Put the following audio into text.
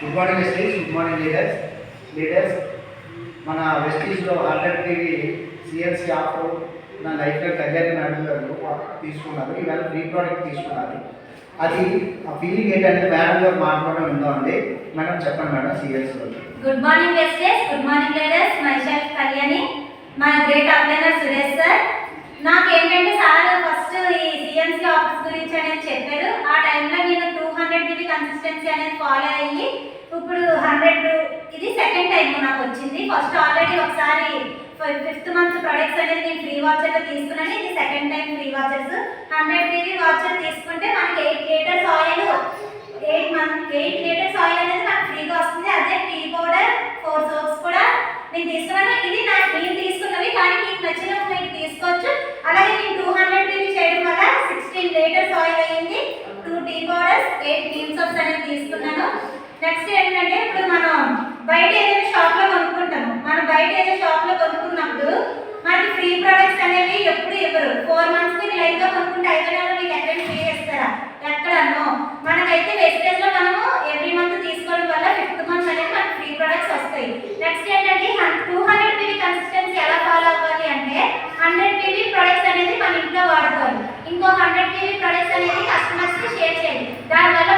Good morning వెస్టీస్, good morning leaders. మన వెస్టీస్లో 100 కేవీ సిఎన్సీ ఆఫర్ నా లైఫ్లో కెరియర్ మేనేజర్ తీసుకున్నారు. ఇవాళ ఫ్రీ ప్రోడక్ట్ తీసుకున్నారు. అది ఆ ఫీలింగ్ ఏంటంటే మేడం గారు మాట్లాడడం ఉందామండి. మేడం చెప్పండి మేడం. సిఎన్సీలో గుడ్ మార్నింగ్ వెస్టీస్, good morning leaders. Myself Kalyani, మా గ్రేట్ అప్లైనర్ సురేష్ సార్. నాకేంటంటే సార్ ఫస్ట్ ఈ సిఎన్సీ ఆఫర్స్ గురించి అనేది చెప్పారు. ఆ టైంలో నేను 200 GB కన్సిస్టెన్సీ అనేది ఫాలో అయ్యి ఇప్పుడు 100 ఇది సెకండ్ టైం నాకు వచ్చింది. ఫస్ట్ ఆల్రెడీ ఒకసారి 5th మంత్ ప్రొడక్ట్స్ అనేది నేను ఫ్రీ వాచర్లో తీసుకున్నాను. ఇది second time free vouchers. 100 GB voucher తీసుకుంటే మనకి 8 లీటర్స్ ఆయిల్ 8 లీటర్స్ ఆయిల్ అనేది నాకు ఫ్రీగా వస్తుంది. అదే టీ పౌడర్ 4 సోప్స్ కూడా నేను తీసుకున్నాను. ఇది నేను తీసుకున్నవి, కానీ మీకు నచ్చిన మీకు తీసుకోవచ్చు. అలాగే నేను 200 GB చేయడం వల్ల 16 లీటర్స్ ఆయిల్ అయ్యింది. 2 టీ పౌడర్స్ 8 నీమ్ సోప్స్ అనేది తీసుకున్నాను. నెక్స్ట్ ఏంటంటే ఇప్పుడు మనం బయట ఏదైనా షాప్లో కొనుక్కుంటాము. మనం బయట ఏదైనా షాప్లో కొనుక్కున్నప్పుడు మనకి ఫ్రీ ప్రొడక్ట్స్ అనేవి ఎప్పుడు ఇవ్వరు. 4 మంత్స్ మీరు లైన్గా కొనుక్కుంటే 5 నెలలు మీకు ఎక్కడైనా ఫ్రీ ఇస్తారా? ఎక్కడనో. మనకైతే వెస్టేజ్లో మనము ఎవ్రీ మంత్ తీసుకోవడం వల్ల 5th మంత్ అనేది మనకి ఫ్రీ ప్రొడక్ట్స్ వస్తాయి. నెక్స్ట్ ఏంటంటే 200 GB కన్సిస్టెన్సీ ఎలా ఫాలో అవ్వాలి అంటే 100 GB ప్రొడక్ట్స్ అనేది మన ఇంట్లో వాడుకోవాలి. ఇంకో 100 GB ప్రొడక్ట్స్ అనేది కస్టమర్స్కి షేర్ చేయాలి. దానివల్ల